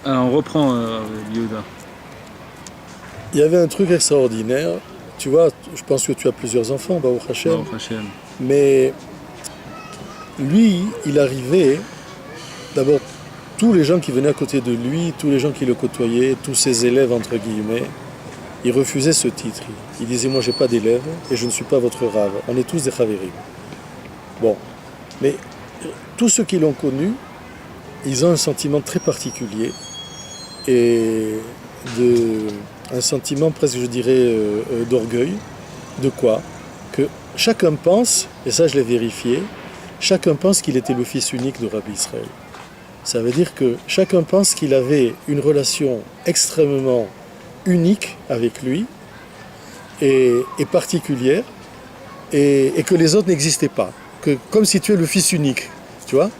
Alors, on reprend Yehuda. Il y avait un truc extraordinaire. Tu vois, je pense que tu as plusieurs enfants, Baruch Hashem. Baruch Hashem. Mais lui, il arrivait, d'abord, tous les gens qui venaient à côté de lui, tous les gens qui le côtoyaient, tous ses élèves, entre guillemets, ils refusaient ce titre. Il disait, moi, j'ai pas d'élèves et je ne suis pas votre rave. On est tous des chavérim. Bon. Mais tous ceux qui l'ont connu, ils ont un sentiment très particulier et un sentiment presque, je dirais, d'orgueil. De quoi? Que chacun pense, et ça je l'ai vérifié, chacun pense qu'il était le fils unique de Rabbi Israël. Ça veut dire que chacun pense qu'il avait une relation extrêmement unique avec lui et particulière et que les autres n'existaient pas. Que, comme si tu es le fils unique, tu vois?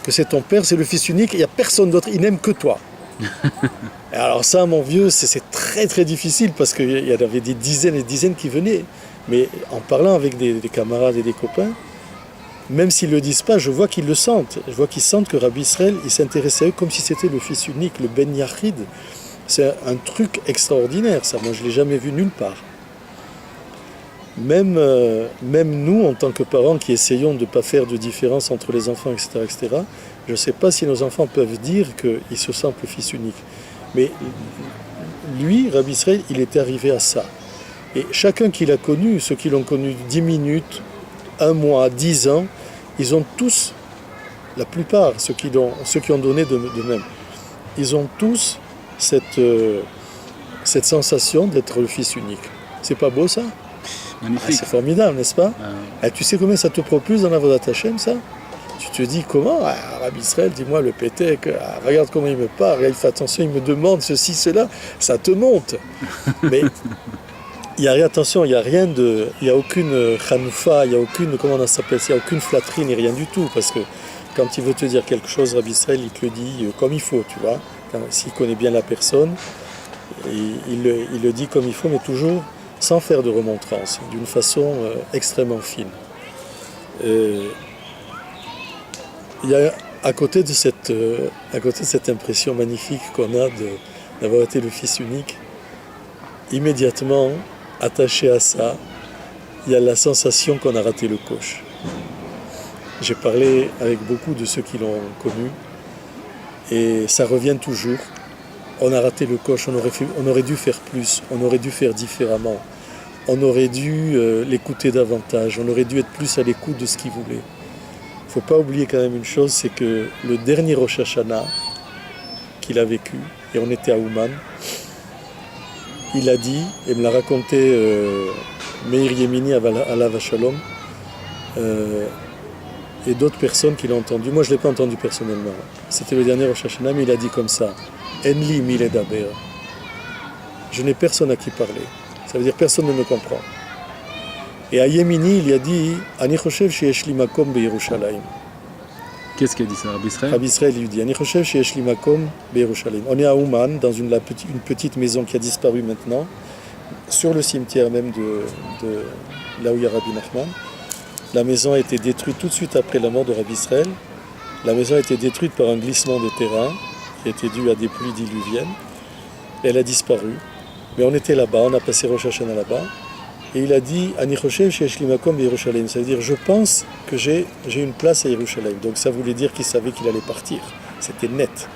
Que c'est ton père, c'est le fils unique, il n'y a personne d'autre, il n'aime que toi. Et alors ça, mon vieux, c'est très très difficile parce qu'il y en avait des dizaines et des dizaines qui venaient. Mais en parlant avec des camarades et des copains, même s'ils ne le disent pas, je vois qu'ils le sentent. Je vois qu'ils sentent que Rabbi Israël, il s'intéressait à eux comme si c'était le fils unique, le Ben Yachid. C'est un truc extraordinaire, ça. Moi, je ne l'ai jamais vu nulle part. Même nous, en tant que parents qui essayons de ne pas faire de différence entre les enfants, etc., je ne sais pas si nos enfants peuvent dire qu'ils se sentent le fils unique. Mais lui, Rabbi Israël, il est arrivé à ça. Et chacun qui l'a connu, ceux qui l'ont connu 10 minutes, 1 mois, 10 ans, ils ont tous, la plupart, ceux qui ont donné de même, ils ont tous cette sensation d'être le fils unique. C'est pas beau ça? Magnifique. C'est formidable, n'est-ce pas? Et tu sais combien ça te propulse dans la Avodat Hashem, ça? Tu te dis comment? Rabbi Israël, dis-moi le pétek, regarde comment il me parle, il fait attention, il me demande ceci, cela, ça te monte. Mais il n'y a rien, attention, il n'y a aucune chanoufa, il n'y a aucune, comment on s'appelle, il n'y a aucune flatterie, ni rien du tout, parce que quand il veut te dire quelque chose, Rabbi Israël, il te le dit comme il faut, tu vois. S'il connaît bien la personne, il le dit comme il faut, mais toujours sans faire de remontrance, d'une façon extrêmement fine. Il y a, à côté de cette impression magnifique qu'on a d'avoir été le fils unique, immédiatement, attaché à ça, il y a la sensation qu'on a raté le coche. J'ai parlé avec beaucoup de ceux qui l'ont connu, et ça revient toujours. On a raté le coche, on aurait dû faire plus, on aurait dû faire différemment, on aurait dû l'écouter davantage, on aurait dû être plus à l'écoute de ce qu'il voulait. Il ne faut pas oublier quand même une chose, c'est que le dernier Rosh Hashanah qu'il a vécu, et on était à Ouman, il a dit, et me l'a raconté Meir Yemini Alav Shalom, et d'autres personnes qui l'ont entendu. Moi je ne l'ai pas entendu personnellement. C'était le dernier Rosh Hashanah, mais il a dit comme ça, Enli mile daber. Je n'ai personne à qui parler. Ça veut dire personne ne me comprend. Et à Yemini, il a dit Ani choshev sheyesh li makom beYerushalayim. Qu'est-ce qu'il a dit ça, Rabbi Israël? Rabbi Israël lui dit Ani choshev sheyesh li makom beYerushalayim. On est à Ouman, dans une petite maison qui a disparu maintenant, sur le cimetière même de là où il y a Rabbi Nachman. La maison a été détruite tout de suite après la mort de Rabbi Israël. La maison a été détruite par un glissement de terrain qui a été dû à des pluies diluviennes. Elle a disparu. Mais on était là-bas, on a passé Rosh Hashanah là-bas. Et il a dit Ani choshev sheyesh li makom beYerushalayim. Ça veut dire je pense que j'ai une place à Yerushalayim. Donc ça voulait dire qu'il savait qu'il allait partir. C'était net.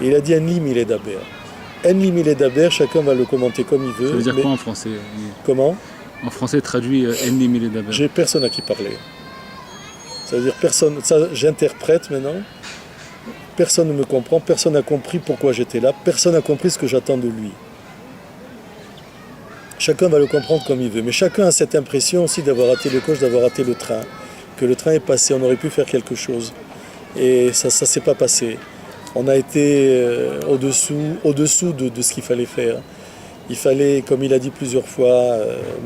Et il a dit Enli mile daber. Enli mile daber, chacun va le commenter comme il veut. Ça veut dire quoi en français? Comment? En français traduit Enli mile daber. J'ai personne à qui parler. Ça veut dire personne. Ça, j'interprète maintenant. Personne ne me comprend. Personne n'a compris pourquoi j'étais là. Personne n'a compris ce que j'attends de lui. Chacun va le comprendre comme il veut. Mais chacun a cette impression aussi d'avoir raté le coche, d'avoir raté le train. Que le train est passé, on aurait pu faire quelque chose. Et ça ne s'est pas passé. On a été au-dessous de ce qu'il fallait faire. Il fallait, comme il a dit plusieurs fois,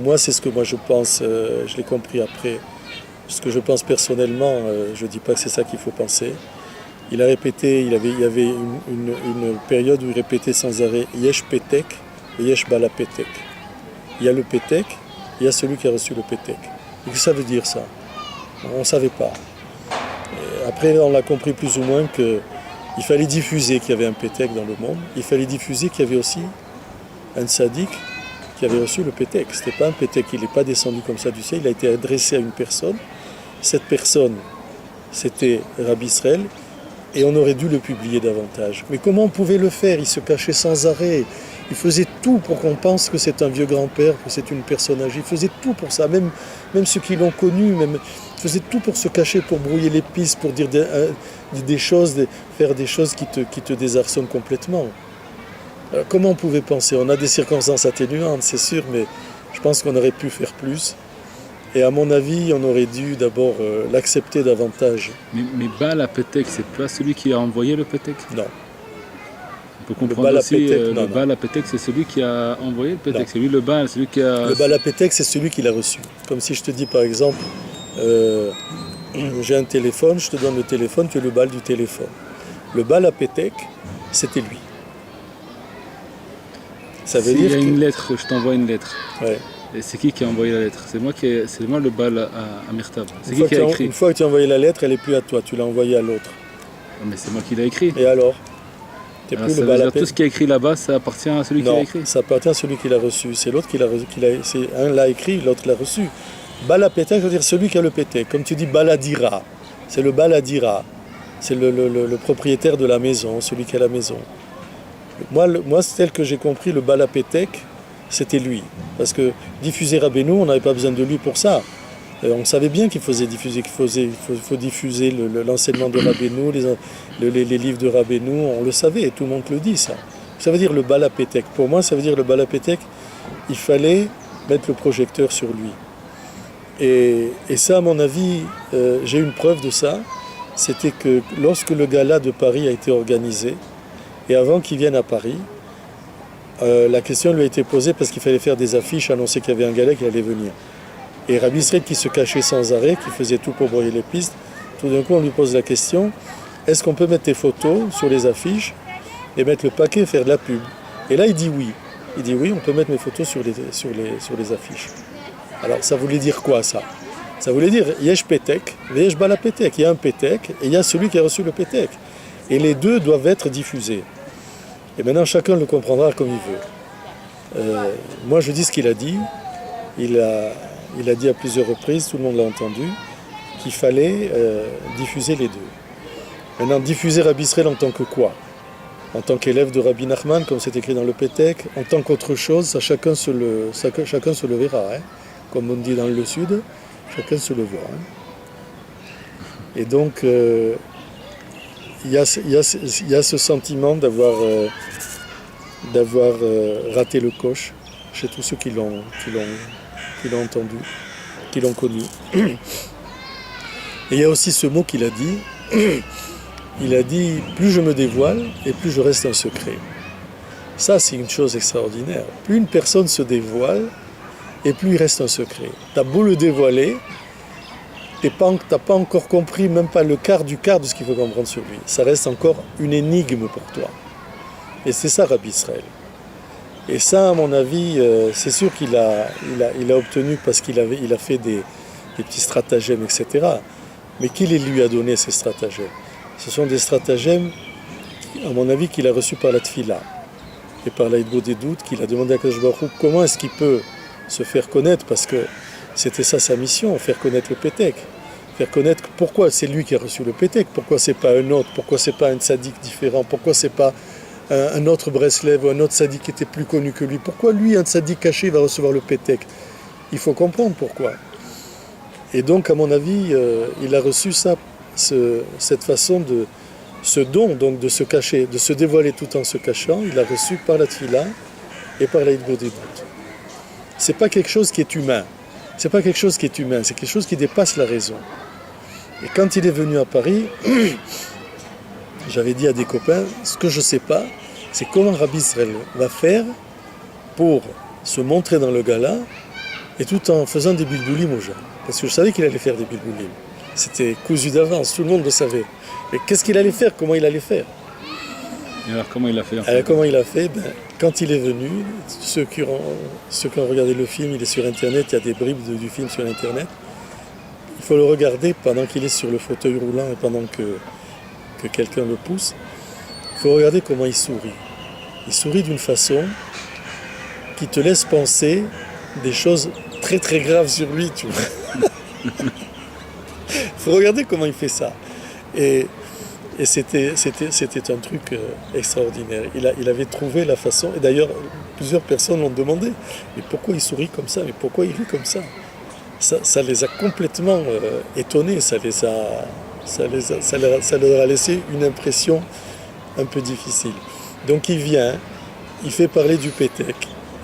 moi c'est ce que moi je pense, je l'ai compris après. Ce que je pense personnellement, je ne dis pas que c'est ça qu'il faut penser. Il a répété, il y avait une période où il répétait sans arrêt Yesh Petek et Yesh Bala Petek. Il y a le Pétek, il y a celui qui a reçu le Pétek. Et que ça veut dire ça? On ne savait pas. Et après, on l'a compris plus ou moins que Il fallait diffuser qu'il y avait un pétek dans le monde. Il fallait diffuser qu'il y avait aussi un tzaddik qui avait reçu le pétek. Ce n'était pas un pétek, il n'est pas descendu comme ça du ciel, il a été adressé à une personne. Cette personne, c'était Rabbi Israël, et on aurait dû le publier davantage. Mais comment on pouvait le faire? Il se cachait sans arrêt. Il faisait tout pour qu'on pense que c'est un vieux grand-père, que c'est une personne âgée. Il faisait tout pour ça, même ceux qui l'ont connu, il faisait tout pour se cacher, pour brouiller les pistes, pour dire des choses, faire des choses qui te désarçonnent complètement. Alors, comment on pouvait penser? On a des circonstances atténuantes, c'est sûr, mais je pense qu'on aurait pu faire plus. Et à mon avis, on aurait dû d'abord l'accepter davantage. Mais Baal Pétek, c'est pas celui qui a envoyé le Pétek? Non. On peut comprendre Baal aussi, Pétek, le non. Baal Pétek, c'est celui qui a envoyé le Pétek. Non. C'est lui le Baal, celui qui a... Le Baal Pétek, c'est celui qui l'a reçu. Comme si je te dis par exemple, j'ai un téléphone, je te donne le téléphone, tu es le Baal du téléphone. Le Baal Pétek, c'était lui. Ça veut dire S'il y a que... une lettre, je t'envoie une lettre. Ouais. Et c'est qui a envoyé la lettre? C'est moi le Baal à Mirtab. C'est Une qui a écrit? fois que tu as envoyé la lettre, elle n'est plus à toi, tu l'as envoyée à l'autre. Ah, mais c'est moi qui l'ai écrit. Et alors? T'es Alors, plus ça le veut Baal dire Pétek. tout ce qui est écrit là-bas, ça appartient à celui qui l'a Non, écrit. ça appartient à celui qui l'a reçu. C'est l'autre qui l'a reçu. Un l'a écrit, l'autre l'a reçu. Baal Pétek, ça veut dire celui qui a le pétek. Comme tu dis Baladira, c'est le Baladira. C'est le propriétaire de la maison, celui qui a la maison. Moi c'est tel que j'ai compris, le Baal Pétek, c'était lui. Parce que diffuser Rabbeinu, on n'avait pas besoin de lui pour ça. On savait bien qu'il faut diffuser l'enseignement de Rabbeinu, les livres de Rabbeinu, on le savait, tout le monde le dit ça. Ça veut dire le Baal Pétek. Pour moi, ça veut dire le Baal Pétek, il fallait mettre le projecteur sur lui. Et ça, à mon avis, j'ai une preuve de ça, c'était que lorsque le gala de Paris a été organisé, et avant qu'il vienne à Paris, la question lui a été posée parce qu'il fallait faire des affiches, annoncer qu'il y avait un gala qui allait venir. Et Rabbi Israël qui se cachait sans arrêt, qui faisait tout pour brouiller les pistes, tout d'un coup on lui pose la question, est-ce qu'on peut mettre tes photos sur les affiches et mettre le paquet et faire de la pub? Et là il dit oui. Il dit oui, on peut mettre mes photos sur les affiches. Alors ça voulait dire quoi ça? Ça voulait dire Yesh Pétek, Yesh Baal Pétek. Il y a un Pétek et il y a celui qui a reçu le Pétek. Et les deux doivent être diffusés. Et maintenant chacun le comprendra comme il veut. Moi je dis ce qu'il a dit. Il a dit à plusieurs reprises, tout le monde l'a entendu, qu'il fallait diffuser les deux. Maintenant, diffuser Rabbi Israël en tant que quoi? En tant qu'élève de Rabbi Nachman, comme c'est écrit dans le Pétek, en tant qu'autre chose, ça, chacun se le verra. Hein. Comme on dit dans le Sud, chacun se le voit. Hein. Et donc, il y a ce sentiment d'avoir raté le coche chez tous ceux qui l'ont entendu, qui l'ont connu. Et il y a aussi ce mot qu'il a dit, il a dit « plus je me dévoile et plus je reste un secret ». Ça, c'est une chose extraordinaire. Plus une personne se dévoile et plus il reste un secret. Tu as beau le dévoiler, tu n'as pas encore compris, même pas le quart du quart de ce qu'il faut comprendre sur lui. Ça reste encore une énigme pour toi. Et c'est ça, Rabbi Israël. Et ça, à mon avis, c'est sûr qu'il a obtenu parce qu'il a fait des petits stratagèmes, etc. Mais qui les lui a donné, ces stratagèmes? Ce sont des stratagèmes, à mon avis, qu'il a reçus par la Tfila et par l'Aïdbo des doutes, qu'il a demandé à Kadosh Baruch Hu comment est-ce qu'il peut se faire connaître, parce que c'était ça sa mission, faire connaître le Pétek. Faire connaître pourquoi c'est lui qui a reçu le Pétek, pourquoi c'est pas un autre, pourquoi c'est pas un tzaddik différent, pourquoi c'est pas un autre Breslev ou un autre tzaddik qui était plus connu que lui. Pourquoi lui, un tzaddik caché, va recevoir le Pétek? Il faut comprendre pourquoi. Et donc, à mon avis, il a reçu ça, cette façon de, ce don donc de se cacher, de se dévoiler tout en se cachant, il l'a reçu par la Tfila et par l'Aïdbo des doutes. C'est pas quelque chose qui est humain. C'est pas quelque chose qui est humain, c'est quelque chose qui dépasse la raison. Et quand il est venu à Paris, j'avais dit à des copains, ce que je ne sais pas, c'est comment Rabbi Israël va faire pour se montrer dans le gala et tout en faisant des bilboulim aux gens. Parce que je savais qu'il allait faire des bilboulim. C'était cousu d'avance, tout le monde le savait. Mais qu'est-ce qu'il allait faire? Comment il allait faire? Et alors comment il a fait en fait? Alors comment il a fait? Quand il est venu, ceux qui ont regardé le film, il est sur Internet, il y a des bribes du film sur Internet. Il faut le regarder pendant qu'il est sur le fauteuil roulant et pendant que quelqu'un le pousse. faut regarder comment il sourit. Il sourit d'une façon qui te laisse penser des choses très très graves sur lui, tu vois. Faut regarder comment il fait ça. Et c'était un truc extraordinaire. Il avait trouvé la façon, et d'ailleurs plusieurs personnes l'ont demandé, mais pourquoi il sourit comme ça, mais pourquoi il rit comme ça? Ça les a complètement étonnés, ça leur a laissé une impression un peu difficile. Donc il vient, il fait parler du Pétek,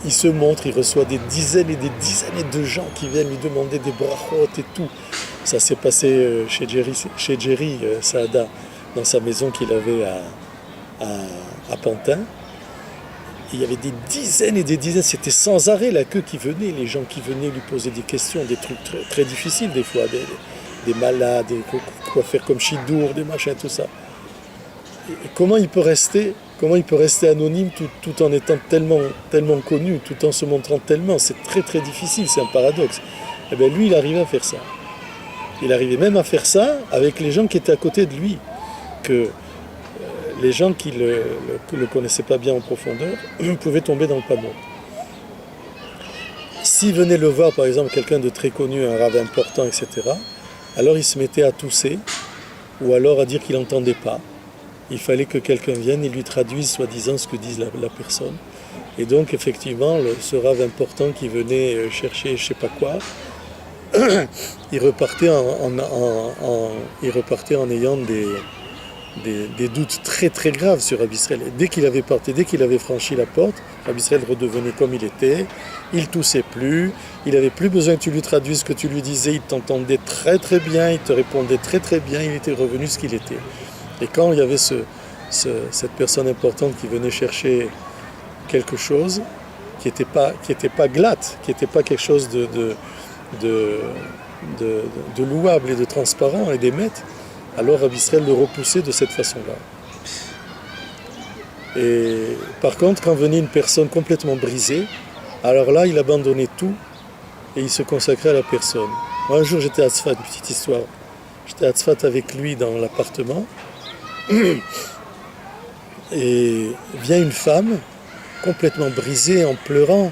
il se montre, il reçoit des dizaines et des dizaines de gens qui viennent lui demander des brachot et tout. Ça s'est passé chez Jerry Saada, dans sa maison qu'il avait à Pantin. Il y avait des dizaines et des dizaines, c'était sans arrêt la queue qui venait, les gens qui venaient lui poser des questions, des trucs très, très difficiles des fois, des malades, quoi faire comme Chidour, des machins, tout ça. Et comment il peut rester anonyme tout en étant tellement connu, tout en se montrant tellement? C'est très très difficile, c'est un paradoxe. Et bien lui, il arrivait à faire ça. Il arrivait même à faire ça avec les gens qui étaient à côté de lui, que les gens qui le connaissaient pas bien en profondeur pouvaient tomber dans le panneau. S'il venait le voir, par exemple, quelqu'un de très connu, un rave important, etc., alors il se mettait à tousser, ou alors à dire qu'il n'entendait pas. Il fallait que quelqu'un vienne et lui traduise, soi-disant, ce que dit la personne. Et donc, effectivement, ce rave important qui venait chercher je ne sais pas quoi, il repartait en ayant des doutes très très graves sur Rabbi Israël. Et dès qu'il avait franchi la porte, Rabbi Israël redevenait comme il était, il toussait plus, il n'avait plus besoin que tu lui traduises ce que tu lui disais, il t'entendait très très bien, il te répondait très très bien, il était revenu ce qu'il était. Et quand il y avait cette personne importante qui venait chercher quelque chose qui n'était pas glatte, qui n'était pas quelque chose de louable et de transparent et d'émettre, alors Rabbi Israël le repoussait de cette façon-là. Et par contre, quand venait une personne complètement brisée, alors là, il abandonnait tout et il se consacrait à la personne. Moi, un jour, j'étais à Tzfat, une petite histoire. J'étais à Tzfat avec lui dans l'appartement et vient une femme complètement brisée, en pleurant.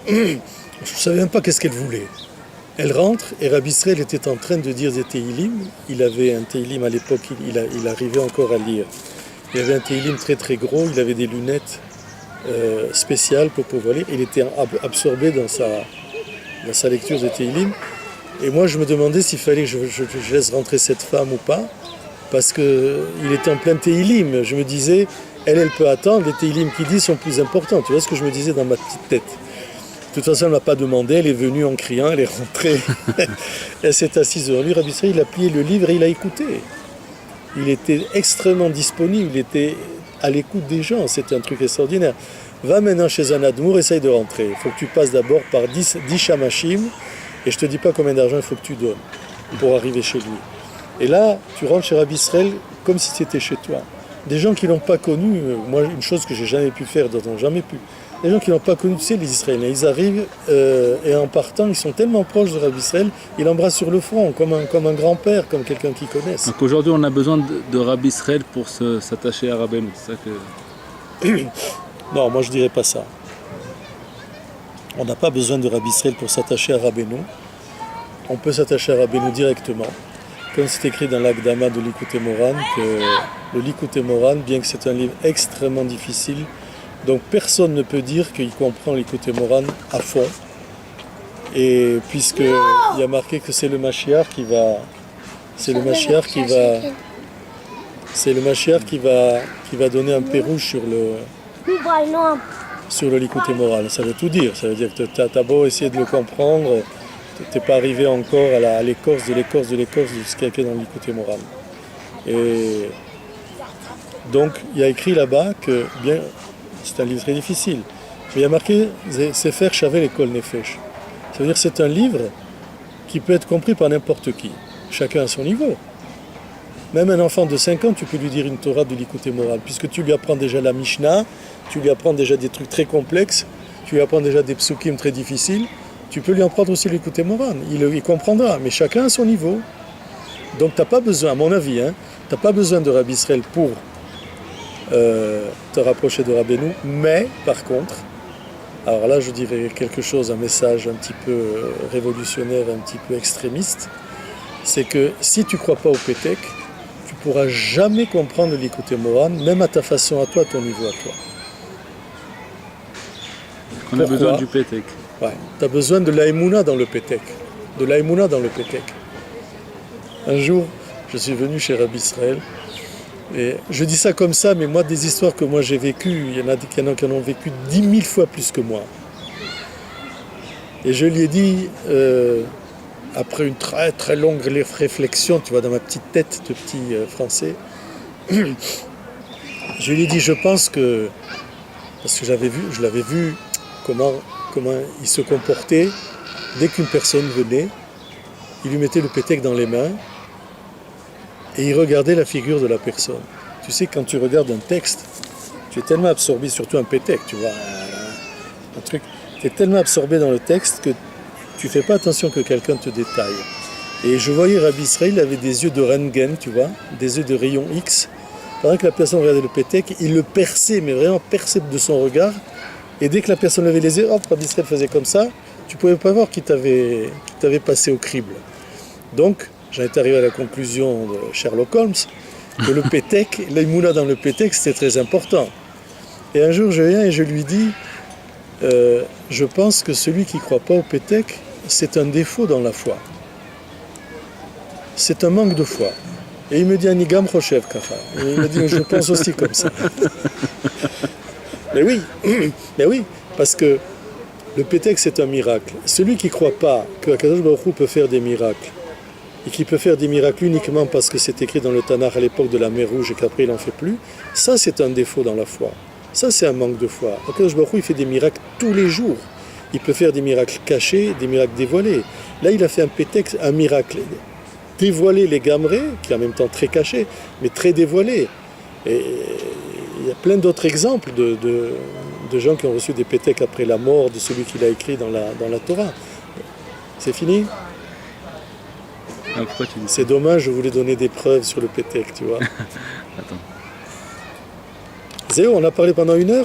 Je ne savais même pas qu'est-ce qu'elle voulait. Elle rentre et Rabbi Israël était en train de dire des Tehillim. Il avait un Tehillim à l'époque, il arrivait encore à lire. Il avait un Tehillim très très gros, il avait des lunettes spéciales pour pouvoir lire. Il était absorbé dans sa lecture des Tehillim. Et moi je me demandais s'il fallait que je laisse rentrer cette femme ou pas, parce qu'il était en plein Tehillim. Je me disais, elle peut attendre, les Tehillim qu'il dit sont plus importants. Tu vois ce que je me disais dans ma petite tête. De toute façon, elle ne m'a pas demandé, elle est venue en criant, elle est rentrée. Elle s'est assise devant lui. Rabbi Israël, il a plié le livre et il a écouté. Il était extrêmement disponible, il était à l'écoute des gens. C'était un truc extraordinaire. Va maintenant chez un admour, essaye de rentrer. Il faut que tu passes d'abord par 10 shamashim et je ne te dis pas combien d'argent il faut que tu donnes pour arriver chez lui. Et là, tu rentres chez Rabbi Israël comme si c'était chez toi. Des gens qui ne l'ont pas connu, moi, une chose que j'ai jamais pu faire, d'autres n'ont jamais pu. Les gens qui n'ont pas connu, tu sais, les Israéliens, ils arrivent et en partant, ils sont tellement proches de Rabbi Israël, ils l'embrassent sur le front, comme un grand-père, comme quelqu'un qu'ils connaissent. Donc aujourd'hui, on a besoin de Rabbi Israël pour s'attacher à Rabbeinu, c'est ça que... Non, moi je dirais pas ça. On n'a pas besoin de Rabbi Israël pour s'attacher à Rabbeinu. On peut s'attacher à Rabbeinu directement. Comme c'est écrit dans l'Akdama de Likutei Moharan, que le Likutei Moharan, bien que c'est un livre extrêmement difficile, donc personne ne peut dire qu'il comprend Likutei Moharan à fond. Et puisqu'il y a marqué que c'est le Mashiach qui va... C'est le Mashiach qui va donner un pérouge sur le Likutei Moharan. Ça veut tout dire. Ça veut dire que tu as beau essayer de le comprendre, tu n'es pas arrivé encore à l'écorce de ce qu'il y a dans le Likutei Moharan. Et donc il y a écrit là-bas que, bien, c'est un livre très difficile, mais il y a marqué Sefer Shavel Ekol Nefesh. Ça veut dire que c'est un livre qui peut être compris par n'importe qui, chacun à son niveau. Même un enfant de 5 ans, tu peux lui dire une Torah de Likutei Moharan, puisque tu lui apprends déjà la Mishnah, tu lui apprends déjà des trucs très complexes, tu lui apprends déjà des psukim très difficiles, tu peux lui apprendre aussi Likutei Moharan, il comprendra, mais chacun à son niveau. Donc tu n'as pas besoin, à mon avis, tu n'as pas besoin de Rabbi Israël pour te rapprocher de Rabbeinu. Mais, par contre, alors là je dirais quelque chose, un message un petit peu révolutionnaire, un petit peu extrémiste, c'est que si tu ne crois pas au Pétek, tu ne pourras jamais comprendre l'Ikouté Moran, même à ta façon, à toi, à ton niveau à toi. On a besoin du Pétek. Ouais, tu as besoin de l'Aïmouna dans le Pétek. De l'Aïmouna dans le Pétek. Un jour, je suis venu chez Rabbi Israël, et je dis ça comme ça, mais moi, des histoires que moi j'ai vécues, il y en a qui en ont vécu 10 000 fois plus que moi. Et je lui ai dit, après une très très longue réflexion, tu vois, dans ma petite tête de petit français, je lui ai dit, je pense que, parce que je l'avais vu comment il se comportait dès qu'une personne venait, il lui mettait le pétek dans les mains et il regardait la figure de la personne. Tu sais, quand tu regardes un texte, tu es tellement absorbé, surtout un pétek, tu vois, un truc, tu es tellement absorbé dans le texte que tu ne fais pas attention que quelqu'un te détaille. Et je voyais Rabbi Israël, il avait des yeux de Röntgen, tu vois, des yeux de rayon X. Pendant que la personne regardait le pétek, il le perçait, mais vraiment perçait de son regard. Et dès que la personne levait les yeux, hop, Rabbi Israël faisait comme ça, tu ne pouvais pas voir qu'il t'avait passé au crible. Donc, j'en étais arrivé à la conclusion de Sherlock Holmes, que le pétek, l'Aïmouna dans le pétek, c'était très important. Et un jour, je viens et je lui dis, je pense que celui qui ne croit pas au pétek, c'est un défaut dans la foi. C'est un manque de foi. Et il me dit, Anigam Rochev Kacha. Et il me dit, je pense aussi comme ça. Mais oui, parce que le pétek, c'est un miracle. Celui qui ne croit pas que Akadosh Baruch Hu peut faire des miracles, et qui peut faire des miracles uniquement parce que c'est écrit dans le Tanakh à l'époque de la mer Rouge et qu'après il n'en fait plus, ça c'est un défaut dans la foi. Ça c'est un manque de foi. Akadosh Baruch Hu, il fait des miracles tous les jours. Il peut faire des miracles cachés, des miracles dévoilés. Là il a fait un pétek, un miracle dévoilé, les gamrés, qui est en même temps très caché, mais très dévoilé. Et il y a plein d'autres exemples de gens qui ont reçu des péteks après la mort de celui qui l'a écrit dans la Torah. C'est fini ? Ah, pourquoi tu dis ça ? C'est dommage, je voulais donner des preuves sur le pétek, tu vois. Attends. Zéo, on a parlé pendant 1 heure.